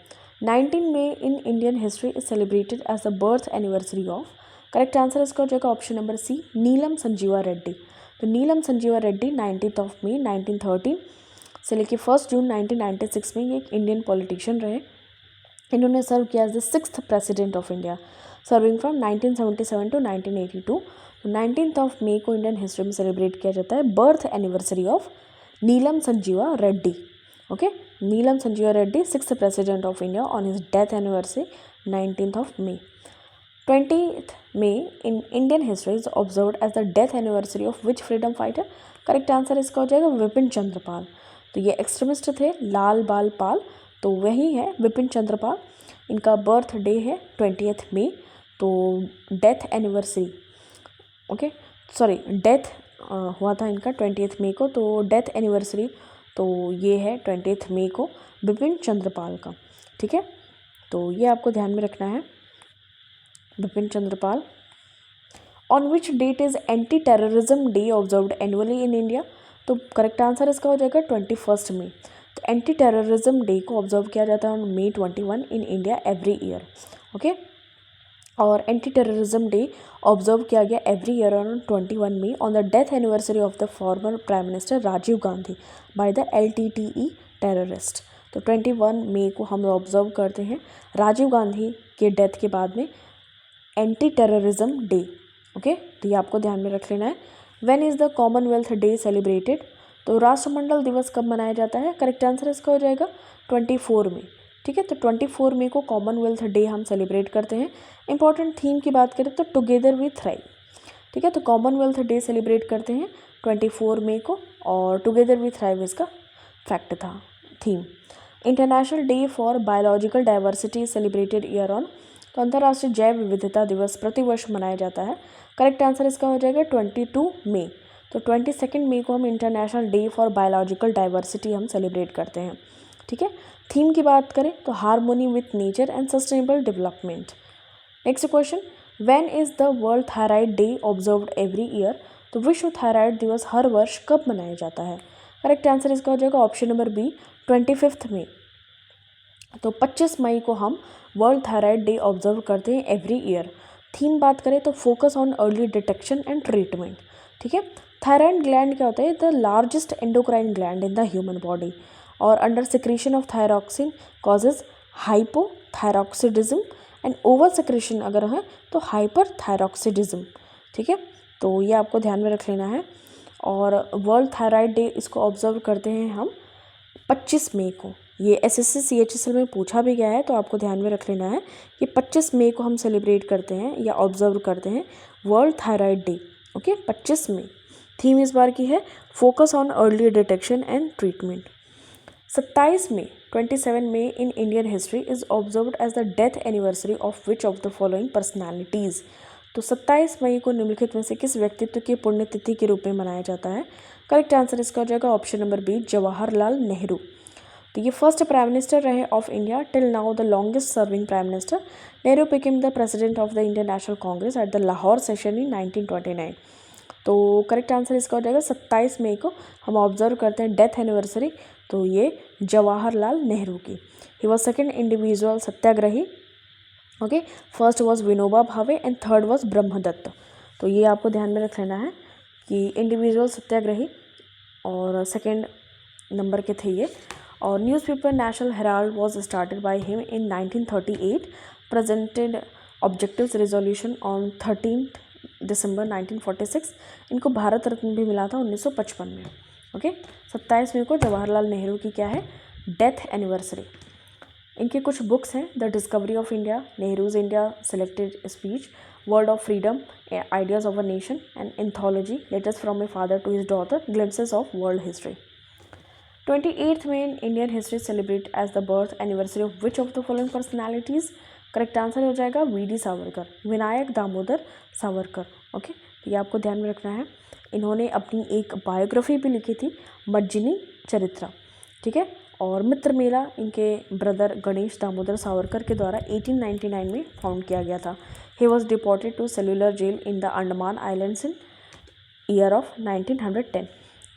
19 May in Indian history is celebrated as the birth anniversary of, correct answer इसका हो जाएगा option number C Neelam Sanjiva Reddy. तो नीलम संजीवा रेड्डी 19 मई 1913 से लेकर 1 जून 1996 में ये एक इंडियन पॉलिटिशियन रहे। इन्होंने सर्व किया as the 6th president of India, serving from 1977 to 1982। 19 मई को इंडियन हिस्ट्री में सेलिब्रेट किया जाता है birth anniversary of Neelam Sanjiva Reddy. Okay, Neelam Sanjiva Reddy 6th president of India on his death anniversary 19 मई। 20th May in Indian history is observed as the death anniversary of which freedom fighter? Correct answer इसका हो जाएगा विपिन चंद्र पाल। तो ये एक्सट्रीमिस्ट थे लाल बाल पाल, तो वही है विपिन चंद्र पाल। इनका बर्थ डे है 20th May, तो death anniversary okay sorry death हुआ था इनका 20th May को, तो डेथ एनिवर्सरी तो ये है 20th May को विपिन चंद्र पाल का। ठीक है, तो ये आपको ध्यान में रखना है Vipin Chandrapal. On which date is anti terrorism day observed annually in India? तो करेक्ट आंसर इसका हो जाएगा 21 मई। तो एंटी टेररिज्म डे को ऑब्जर्व किया जाता है May 21 in India every year. Okay, और एंटी टेररिज्म डे ऑब्जर्व किया गया every year on 21 May on the death anniversary of the former prime minister Rajiv Gandhi by the LTTE terrorist. तो 21 मई को हम ऑब्जर्व करते हैं राजीव गांधी के डेथ के बाद में एंटी टेररिज्म डे। ओके, तो ये आपको ध्यान में रख लेना है। When is the Commonwealth day celebrated? तो राष्ट्रमंडल दिवस कब मनाया जाता है? करेक्ट आंसर इसका हो जाएगा 24 मई। ठीक है, तो 24 मई को कॉमनवेल्थ डे हम सेलिब्रेट करते हैं। इंपॉर्टेंट थीम की बात करें तो टुगेदर वी थ्राइव। ठीक है, तो कॉमनवेल्थ डे सेलिब्रेट करते हैं 24 मई को, और टुगेदर वी थ्राइव इसका फैक्ट था theme. International day for biological diversity celebrated year on? तो अंतर्राष्ट्रीय जैव विविधता दिवस प्रतिवर्ष मनाया जाता है। करेक्ट आंसर इसका हो जाएगा 22 मई। तो 22 मई को हम international day for biological diversity हम सेलिब्रेट करते हैं। ठीक है, थीम की बात करें तो harmony with nature and sustainable development. Next question, when is the world thyroid day observed every year? तो विश्व थायराइड दिवस हर वर्ष कब मनाया जाता है? करेक्ट आंसर इसका हो जाएगा ऑप्शन नंबर बी 25 मई। तो 25 मई को हम वर्ल्ड थायराइड डे ऑब्जर्व करते हैं एवरी ईयर। थीम बात करें तो focus on early detection and treatment. ठीक है, थायराइड ग्लैंड क्या होता है? The largest endocrine gland in the human body, और under secretion of thyroxine causes hypothyroidism and over secretion अगर है तो हाइपर थायरॉक्सिडिज्म। ठीक है, तो ये आपको ध्यान में रख लेना है। और वर्ल्ड थायराइड डे इसको ऑब्जर्व करते हैं हम 25 मई को। ये SSC CHSL में पूछा भी गया है, तो आपको ध्यान में रख लेना है कि 25 मई को हम सेलिब्रेट करते हैं या ऑब्जर्व करते हैं वर्ल्ड थायराइड डे। ओके, 25 मई। थीम इस बार की है focus on early detection and treatment. 27 May 27 May in Indian history is observed as the death anniversary of which of the following personalities? तो 27 मई को निम्नलिखित में से किस व्यक्तित्व की पुण्यतिथि के रूप में मनाया जाता है? करेक्ट आंसर इसका हो जाएगा option number B Jawaharlal Nehru. तो ये फर्स्ट प्राइम मिनिस्टर रहे of India, till now the longest serving prime minister. Nehru became the president of the Indian National Congress at the Lahore session in 1929। तो करेक्ट आंसर इसका हो जाएगा 27 मई को हम ऑब्जर्व करते हैं डेथ एनिवर्सरी, तो ये जवाहरलाल नेहरू की। He was second individual satyagrahi. Okay, first was Vinoba Bhave and third was Brahmadatta. तो ये आपको ध्यान में रख लेना है कि इंडिविजुअल सत्याग्रही और सेकेंड नंबर के थे ये। और newspaper national Herald was started by him in 1938, presented objectives resolution on 13 दिसंबर 1946। इनको भारत रत्न भी मिला था 1955 में। ओके, 27 मई को जवाहरलाल नेहरू की क्या है? Death anniversary. इनके कुछ बुक्स हैं, the discovery of India, Nehru's India selected speech, word of freedom, ideas of a nation and anthology, letters from a father to his daughter, glimpses of world history. 28th May in Indian history celebrate as the birth anniversary of which of the following personalities? Correct answer हो जाएगा VD Savarkar, Vinayak Damodar Savarkar. Okay, ये आपको ध्यान में रखना है। इन्होंने अपनी एक बायोग्राफी भी लिखी थी, मज्जिनी चरित्रा। ठीक है, और मित्र मेला इनके ब्रदर गणेश दामोदर सावरकर के द्वारा 1899 में फाउंड किया गया था। He was deported to cellular jail in the Andaman islands in year of 1910।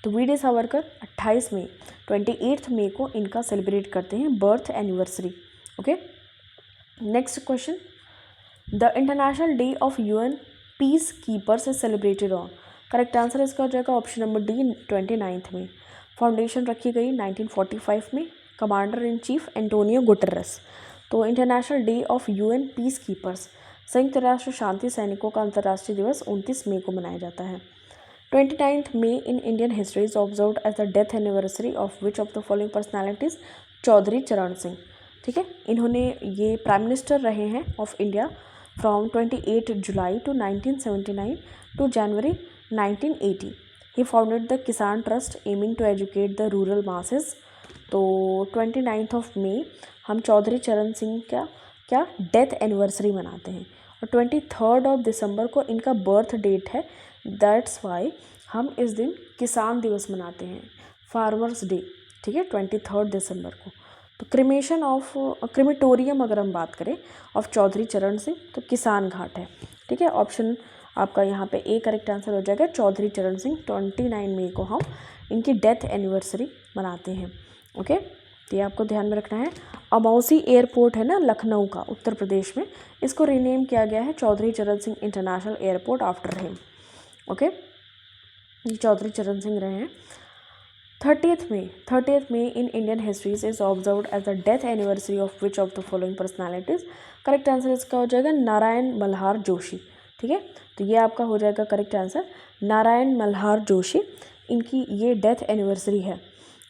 तो वी डी सावरकर 28 मई 28 मई को इनका सेलिब्रेट करते हैं birth anniversary. Okay, next question, the international day of UN peace keepers is celebrated on? Correct answer इसका हो जाएगा ऑप्शन नंबर डी 29 में। फाउंडेशन रखी गई 1945 में, commander in chief Antonio Guterres. तो international day of UN peacekeepers, संयुक्त राष्ट्र शांति सैनिकों का अंतर्राष्ट्रीय दिवस 29 मई को मनाया जाता है। 29 May in Indian history is observed as the death anniversary of which of the following personalities? Chaudhary Charan Singh. ठीक है, इन्होंने ये प्राइम मिनिस्टर रहे हैं of India from 28 July to 1979 to January 1980। He founded the Kisan trust aiming to educate the rural masses. तो 29 of May हम चौधरी चरण सिंह का क्या डेथ एनिवर्सरी मनाते हैं, और 23 ऑफ दिसंबर को इनका बर्थ डेट है। दैट्स वाई हम इस दिन किसान दिवस मनाते हैं, फार्मर्स डे। ठीक है, 23 दिसंबर को। तो क्रिमेशन ऑफ क्रिमेटोरियम अगर हम बात करें ऑफ चौधरी चरण सिंह, तो किसान घाट है। ठीक है, ऑप्शन आपका यहाँ पे ए करेक्ट आंसर हो जाएगा। चौधरी चरण सिंह 29 मई को हम इनकी डेथ एनिवर्सरी मनाते हैं। ओके, तो ये आपको ध्यान में रखना है। अमौसी एयरपोर्ट है ना लखनऊ का, उत्तर प्रदेश में, इसको रीनेम किया गया है Chaudhary Charan Singh international airport after him. Okay, Chaudhary Charan Singh रहे हैं। 30th May in Indian histories is observed as the death anniversary of which of the following personalities? Correct answer इसका हो जाएगा नारायण मल्हार जोशी। ठीक है, तो ये आपका हो जाएगा करेक्ट आंसर नारायण मल्हार जोशी, इनकी ये डेथ एनिवर्सरी है।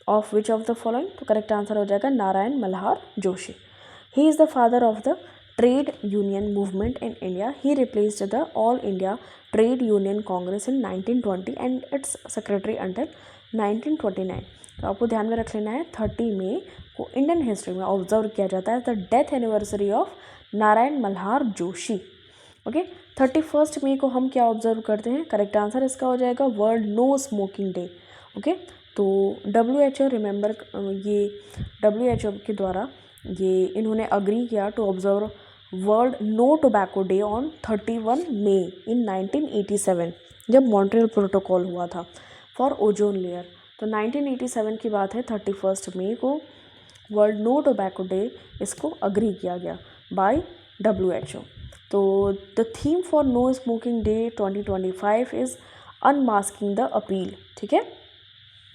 Of which of the following? तो करेक्ट आंसर हो जाएगा Narayan Malhar Joshi. He is the father of the trade union movement in India. He replaced the all India trade union Congress in 1920 and it's secretary until 1929। तो आपको ध्यान में रख लेना है 30 मई को इंडियन हिस्ट्री में ऑब्जर्व किया जाता है the death anniversary of Narayan Malhar Joshi. Okay, 31 मई को हम क्या ऑब्जर्व करते हैं? करेक्ट आंसर इसका हो जाएगा world no smoking day. Okay, तो WHO रिमेंबर, ये WHO के द्वारा ये इन्होंने अग्री किया to observe world no tobacco day on 31 May in 1987, जब मॉन्ट्रियल प्रोटोकॉल हुआ था फॉर ओजोन लेयर। तो 1987 की बात है, 31 मई को वर्ल्ड नो टोबैको डे इसको अग्री किया गया बाय WHO। तो the theme for no smoking day 2025 is unmasking the appeal. ठीक है,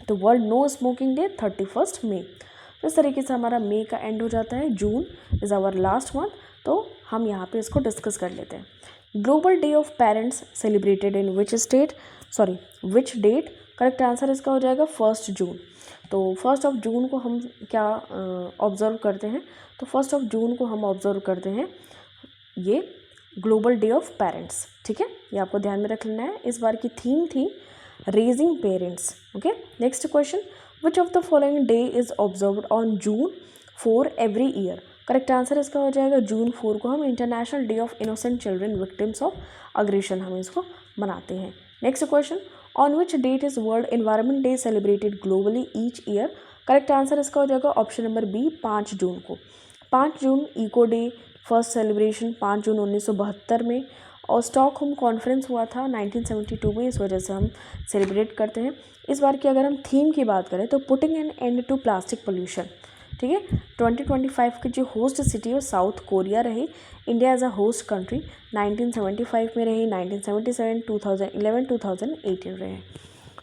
तो वर्ल्ड नो स्मोकिंग डे 31 मई। तो इस तरीके से हमारा मई का एंड हो जाता है। June is our last month, तो हम यहाँ पे इसको डिस्कस कर लेते हैं। Global day of parents celebrated in which date? Correct answer इसका हो जाएगा 1 जून। तो 1 जून को हम क्या ऑब्जर्व करते हैं? तो 1 जून को हम ऑब्जर्व करते हैं ये ग्लोबल डे ऑफ पेरेंट्स। ठीक है, ये आपको ध्यान में रख लेना है। इस बार की थीम थी raising parents. Okay, next question, which of the following day is observed on June 4 every year? Correct answer इसका हो जाएगा June 4 को हम international day of innocent children victims of aggression हम इसको मनाते हैं। Next question, on which date is world environment day celebrated globally each year? Correct answer इसका हो जाएगा ऑप्शन नंबर बी 5 जून को। 5 जून इको डे फर्स्ट सेलिब्रेशन 5 जून 1972 में, और स्टॉकहोम कॉन्फ्रेंस हुआ था 1972 में, इस वजह से हम सेलिब्रेट करते हैं। इस बार की अगर हम थीम की बात करें तो putting an end to plastic pollution. ठीक है, 2025 की जो होस्ट सिटी है साउथ कोरिया रही। India as a host country 1975 में रही, 1977, 2011, 2018 रहे।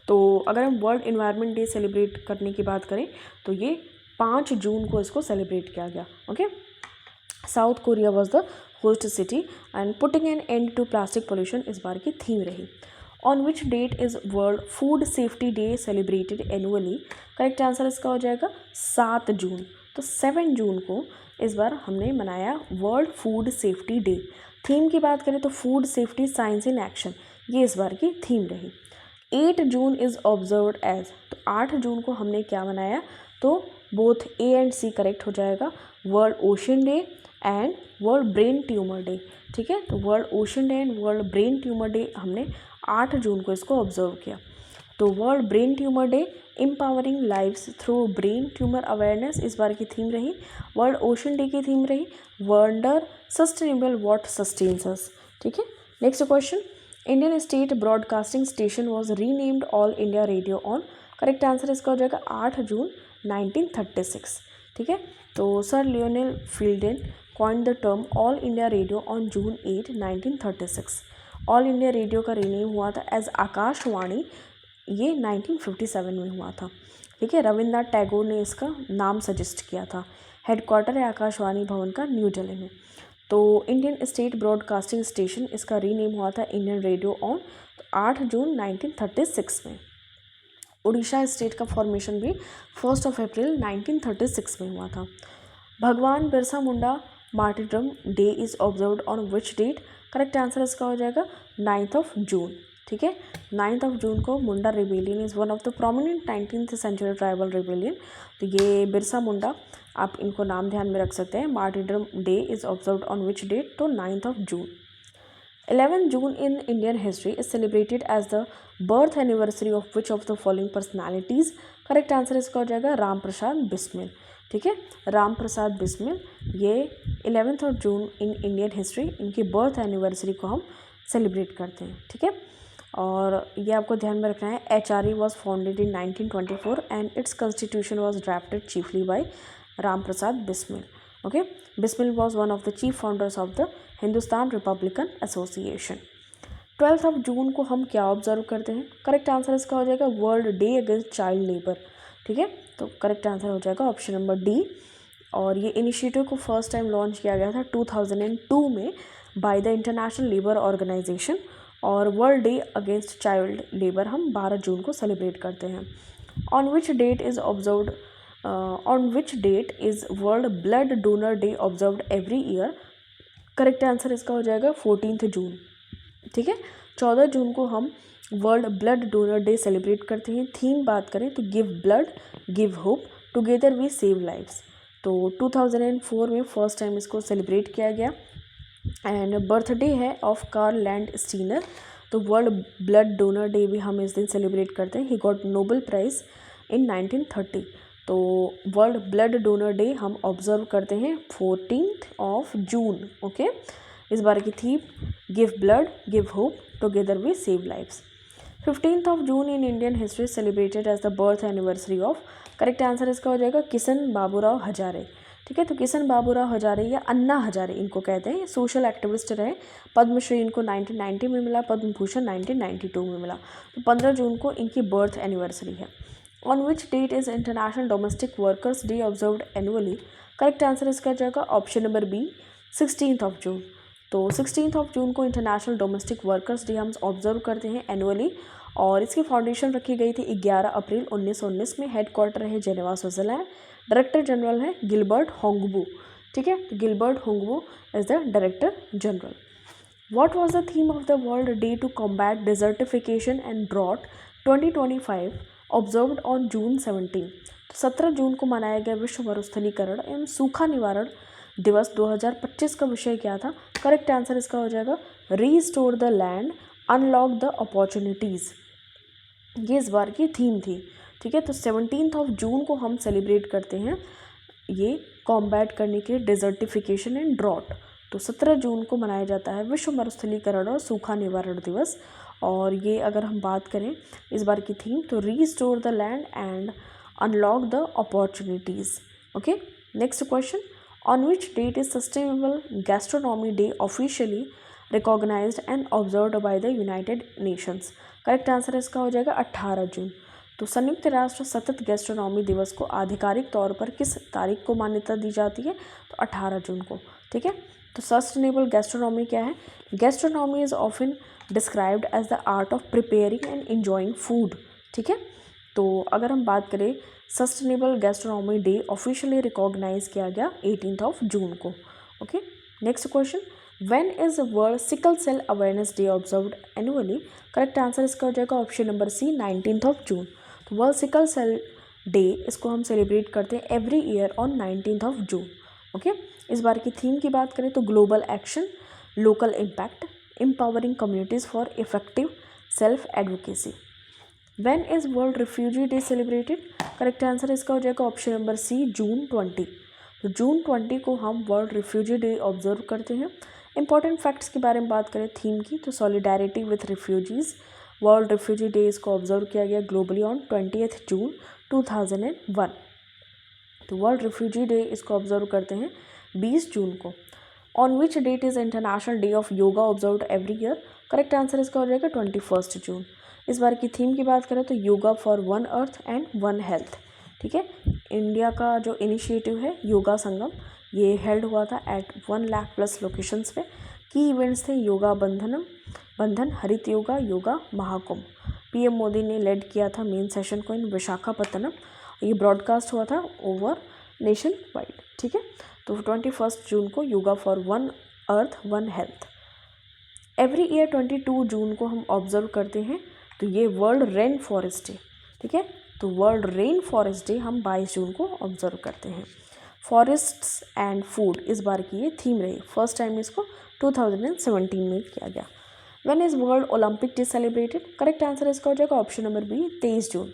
तो अगर हम वर्ल्ड एनवायरनमेंट डे सेलिब्रेट करने की बात करें तो ये 5 जून को इसको सेलिब्रेट किया गया। Okay, South Korea was the host city and putting an end to plastic pollution इस बार की थीम रही। On which date is world food safety day celebrated annually? Correct answer इसका हो जाएगा 7 जून। तो 7 जून को इस बार हमने मनाया world food safety day. Theme की बात करें तो food safety science in action, ये इस बार की थीम रही। 8 जून इज़ ऑब्जर्व्ड एज, तो 8 जून को हमने क्या मनाया? तो both A and C correct हो जाएगा, world ocean day and world brain tumour day. ठीक है, तो world ocean day and world brain tumour day हमने 8 जून को इसको ऑब्जर्व किया। तो world brain tumour day empowering lives through brain tumour awareness इस बार की थीम रही। वर्ल्ड ओशन डे की थीम रही wonder sustainable what sustains us. ठीक है, next question, Indian state broadcasting station was renamed all India radio on? Correct answer इसका हो जाएगा 8 जून 1936। ठीक है, तो sir Lionel Fielden coined the term All India Radio on June 8, 1936. All India radio का रीनेम हुआ था एज आकाशवाणी, ये 1957 में हुआ था। ठीक है, रविन्द्रनाथ टैगोर ने इसका नाम सजेस्ट किया था। हेडक्वार्टर है आकाशवाणी भवन का न्यू दिल्ली में। तो इंडियन स्टेट ब्रॉडकास्टिंग स्टेशन, इसका रीनेम हुआ था इंडियन रेडियो ऑन 8 जून 1936 में। उड़ीसा स्टेट का फॉर्मेशन भी 1 अप्रैल 1936 में हुआ था। भगवान Birsa Munda martyrdom day is observed on which date? Correct answer इसका हो जाएगा 9 जून। ठीक है, 9 जून को Munda rebellion is one of the prominent 19th century tribal rebellion. तो ये बिरसा मुंडा, आप इनको नाम ध्यान में रख सकते हैं। Martyrdom day is observed on which date? तो 9 जून। 11 June in Indian history is celebrated as the birth anniversary of which of the following personalities? Correct answer इसका हो जाएगा राम प्रसाद बिस्मिल। ठीक है, राम प्रसाद बिस्मिल, ये 11 जून इन इंडियन हिस्ट्री, इनकी बर्थ एनिवर्सरी को हम सेलिब्रेट करते हैं। ठीक है, और ये आपको ध्यान में रखना है। HRE was founded in 1924 and its constitution was drafted chiefly by Ram Prasad Bismil. Okay, Bismil was one of the chief founders of the Hindustan Republican association. 12 जून को हम क्या ऑब्जर्व करते हैं? करेक्ट आंसर इसका हो जाएगा world day against child labour. ठीक है, तो करेक्ट आंसर हो जाएगा ऑप्शन नंबर डी। और ये इनिशिएटिव को फर्स्ट टाइम लॉन्च किया गया था 2002 में by the international labour organisation. और world day against child labour हम 12 जून को सेलिब्रेट करते हैं। On which date is world blood donor day observed every year? Correct answer इसका हो जाएगा 14 जून। ठीक है, 14 जून को हम world blood donor day celebrate करते हैं। थीम बात करें तो give blood give hope together we save lives. तो 2004 में फर्स्ट टाइम इसको सेलिब्रेट किया गया। एंड बर्थडे है ऑफ कार्ल लैंडस्टीनर, तो वर्ल्ड ब्लड डोनर डे भी हम इस दिन सेलिब्रेट करते हैं। He got Nobel prize in 1930। तो वर्ल्ड ब्लड डोनर डे हम ऑब्जर्व करते हैं 14 जून। ओके, इस बार की theme give blood give hope together we save lives. 15 June in Indian history celebrated as the birth anniversary of? Correct answer इसका हो जाएगा किशन बाबूराव हजारे। ठीक है, तो किशन बाबूराव हजारे या अन्ना हजारे इनको कहते हैं, सोशल एक्टिविस्ट रहे। पद्मश्री इनको 1990 में मिला, पद्म भूषण 1992 में मिला। तो 15 जून को इनकी बर्थ एनिवर्सरी है। On which date is international domestic workers day observed annually? Correct answer इसका जाएगा ऑप्शन नंबर बी 16 जून। तो 16 जून को इंटरनेशनल डोमेस्टिक वर्कर्स डे हम ऑब्जर्व करते हैं एनुअली। और इसकी फाउंडेशन रखी गई थी 11 अप्रैल 1919 में। हेडक्वार्टर है जेनेवा स्विट्जरलैंड। डायरेक्टर जनरल है गिलबर्ट होंगबू। ठीक है, तो Gilbert Houngbo is the director general. What was the theme of the World Day to Combat Desertification and Drought 2025 observed on June 17? 17 जून को मनाया गया विश्व मरुस्थलीकरण एवं सूखा निवारण दिवस 2025 का विषय क्या था? करेक्ट आंसर इसका हो जाएगा restore the land unlock the opportunities. ये इस बार की थीम थी। ठीक है, तो 17 जून को हम सेलिब्रेट करते हैं ये कॉम्बैट करने के डिजर्टिफिकेशन एंड ड्रॉट। तो 17 जून को मनाया जाता है विश्व मरुस्थलीकरण और सूखा निवारण दिवस। और ये अगर हम बात करें इस बार की थीम, तो restore the land and unlock the opportunities. Okay, next question, on which date is sustainable gastronomy day officially recognised and observed by the United Nations? Correct answer इसका हो जाएगा 18 जून। तो संयुक्त राष्ट्र सतत गैस्ट्रोनॉमी दिवस को आधिकारिक तौर पर किस तारीख को मान्यता दी जाती है? तो 18 जून को। ठीक है, तो सस्टेनेबल गैस्ट्रोनॉमी क्या है? Gastronomy is often described as the art of preparing and enjoying food. ठीक है, तो अगर हम बात करें sustainable gastronomy day officially recognise किया गया 18 जून को। Okay, next question, when is world sickle cell awareness day observed annually? Correct answer इसका हो जाएगा ऑप्शन नंबर सी 19 जून। तो वर्ल्ड सिकल सेल डे इसको हम सेलिब्रेट करते हैं every year on 19 June. Okay, इस बार की थीम की बात करें तो global action, local impact, empowering communities for effective self advocacy. When is world refugee day celebrated? Correct answer इसका हो जाएगा ऑप्शन नंबर सी जून 20। तो जून 20 को हम वर्ल्ड रिफ्यूजी डे ऑब्जर्व करते हैं। इंपॉर्टेंट फैक्ट्स के बारे में बात करें थीम की, तो solidarity with refugees, world refugee day इसको ऑब्जर्व किया गया ग्लोबली ऑन 20 जून 2001। तो वर्ल्ड रिफ्यूजी डे इसको ऑब्जर्व करते हैं 20 जून को। On which date is international day of yoga observed every year? Correct answer इसका हो जाएगा 21 जून। इस बार की थीम की बात करें तो yoga for one earth and one health. ठीक है, इंडिया का जो इनिशिएटिव है योगा संगम, ये हेल्ड हुआ था एट 1,00,000+ लोकेशंस पे। की इवेंट्स थे योगा बंधन, हरित योगा, योगा महाकुंभ। पीएम मोदी ने लेड किया था मेन सेशन को इन विशाखापत्तनम। ये ब्रॉडकास्ट हुआ था ओवर नेशन वाइड। ठीक है, तो 21 जून को yoga for one earth one health. Every year 22 जून को हम ऑब्जर्व करते हैं, तो ये वर्ल्ड रेन फॉरेस्ट डे। ठीक है, तो वर्ल्ड रेन फॉरेस्ट डे हम 22 जून को ऑब्जर्व करते हैं। फॉरेस्ट्स एंड फूड इस बार की ये थीम रही। फर्स्ट टाइम इसको 2017 में किया गया। When is world Olympic day celebrated? Correct answer इसका हो जाएगा ऑप्शन नंबर बी 23 जून।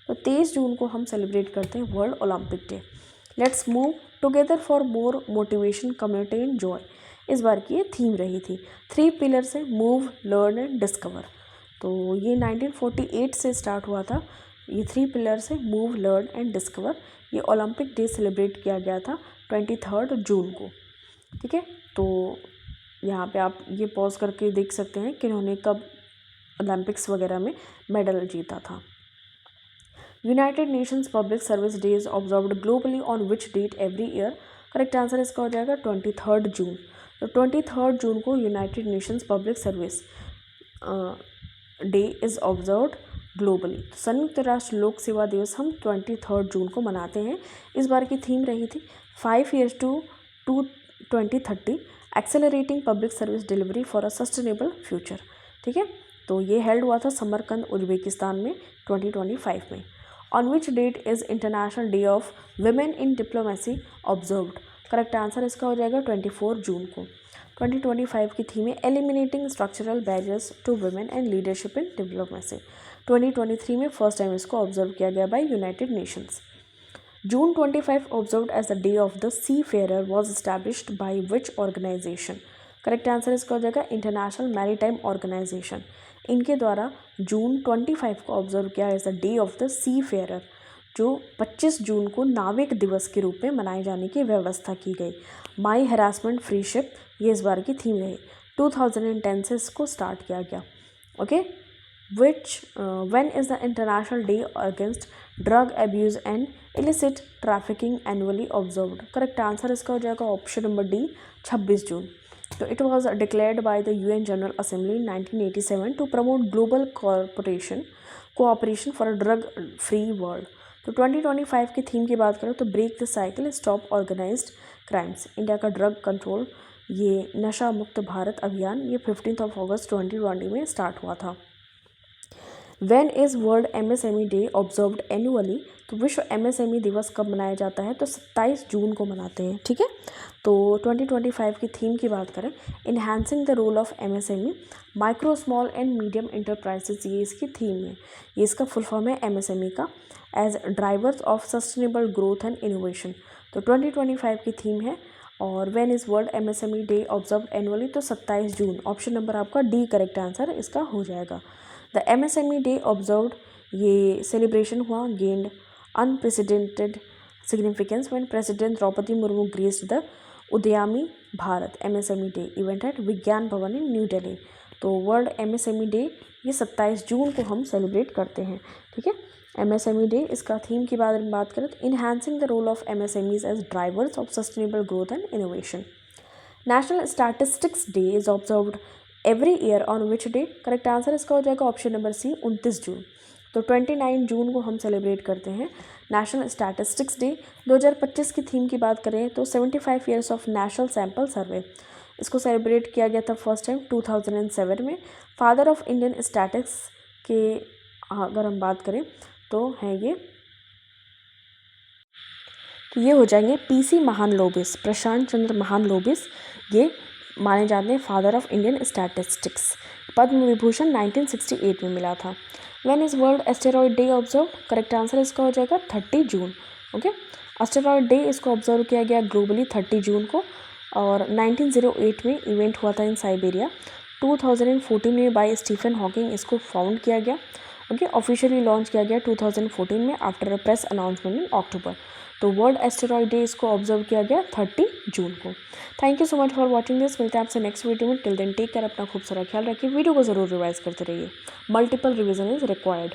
तो 23 जून को हम सेलिब्रेट करते हैं world Olympic day. Let's move together for more motivation, community and Joy. इस बार की ये थीम रही थी। 3 पिलर से मूव, लर्न एंड डिस्कवर। तो ये 1948 से स्टार्ट हुआ था। ये 3 पिलर से मूव, लर्न एंड डिस्कवर। ये ओलंपिक डे सेलिब्रेट किया गया था 23 जून को। ठीक है, तो यहाँ पे आप ये पॉज करके देख सकते हैं कि इन्होंने कब ओलंपिक्स वगैरह में मेडल जीता था। United Nations public service day is observed globally on which date every year? Correct answer इसका हो जाएगा 23 जून। तो 23 जून को United Nations public service day is observed globally. संयुक्त राष्ट्र लोक सेवा दिवस हम 23 जून को मनाते हैं। इस बार की थीम रही थी 5 years to 2030 accelerating public service delivery for a sustainable future. ठीक है, तो ये हेल्ड हुआ था समरकंद उज्बेकिस्तान में 2025 में। On which date is international day of women in diplomacy observed? Correct answer इसका हो जाएगा 24 जून को। 2025 की थीम है eliminating structural barriers to women and leadership in diplomacy. 2023 में फर्स्ट टाइम इसको ऑब्जर्व किया गया by United Nations. June 25 observed as the day of the seafarer was established by which organization? Correct answer इसका हो जाएगा international maritime organisation. इनके द्वारा जून 25 को ऑब्जर्व किया as the day of the seafarer, जो 25 जून को नाविक दिवस के रूप में मनाए जाने की व्यवस्था की गई। माई हैरासमेंट फ्री शिप ये इस बार की थीम रही। 2010 से इसको स्टार्ट किया गया। Okay, when is the International Day Against Drug Abuse and Illicit Trafficking annually observed? Correct answer इसका हो जाएगा ऑप्शन नंबर डी 26 जून। तो it was declared by the UN general assembly in 1987 to promote global cooperation for a drug free world. तो 2025 की theme की बात करें तो break the cycle, stop organised crimes. India का ड्रग कंट्रोल ये नशा मुक्त भारत अभियान ये 15 अगस्त 2020 में स्टार्ट हुआ था। When is world MSME day observed annually? तो विश्व MSME दिवस कब मनाया जाता है? तो 27 जून को मनाते हैं। ठीक है, तो 2025 की थीम की बात करें enhancing the role of MSME, micro small and medium enterprises, ये इसकी थीम है। ये इसका फुल फॉर्म है MSME का, as drivers of sustainable growth and innovation. तो 2025 की थीम है। और when is world MSME day observe annually? तो 27 जून। ऑप्शन नंबर आपका डी करेक्ट आंसर इसका हो जाएगा। द MSME डे ऑब्जर्व्ड ये सेलिब्रेशन हुआ gained unprecedented significance when president Draupadi Murmu graced the Udyami Bharat MSME day event at Vigyan Bhawan in new Delhi. तो वर्ल्ड MSME डे ये 27 जून को हम सेलिब्रेट करते हैं। ठीक है, MSME डे इसका थीम की बात करें तो enhancing the role of MSMEs as drivers of sustainable growth and innovation. National statistics day is observed every year on which day? Correct answer इसका हो जाएगा ऑप्शन नंबर सी 29 जून। तो 29 जून को हम सेलिब्रेट करते हैं नेशनल स्टैटिस्टिक्स डे। 2025 की थीम की बात करें तो 75 ईयर्स ऑफ नेशनल सैम्पल सर्वे, इसको सेलिब्रेट किया गया था फर्स्ट टाइम 2007 में। फादर ऑफ इंडियन स्टैटिस्टिक्स के अगर हम बात करें तो हैं ये हो जाएंगे PC महालनोबिस, प्रशांत चंद्र महालनोबिस। ये माने जाते हैं father of Indian statistics. Padma Vibhushan 1968 में मिला था। When is world asteroid day observe? Correct answer इसका हो जाएगा 30 जून। ओके, एस्टेरॉयड डे इसको ऑब्जर्व किया गया ग्लोबली 30 जून को। और 1908 में इवेंट हुआ था इन साइबेरिया। 2014 में बाय स्टीफन हॉकिंग इसको फाउंड किया गया। ओके, ऑफिशियली लॉन्च किया गया 2014 में after a press announcement in October. तो वर्ल्ड एस्टेरॉयड डे इसको ऑब्जर्व किया गया 30 जून को। Thank you so much for watching this. मिलते हैं आपसे नेक्स्ट वीडियो में। टिल देन टेक केयर, अपना खूब सारा ख्याल रखिए। वीडियो को ज़रूर रिवाइज करते रहिए, मल्टीपल रिविजन इज रिक्वायर्ड।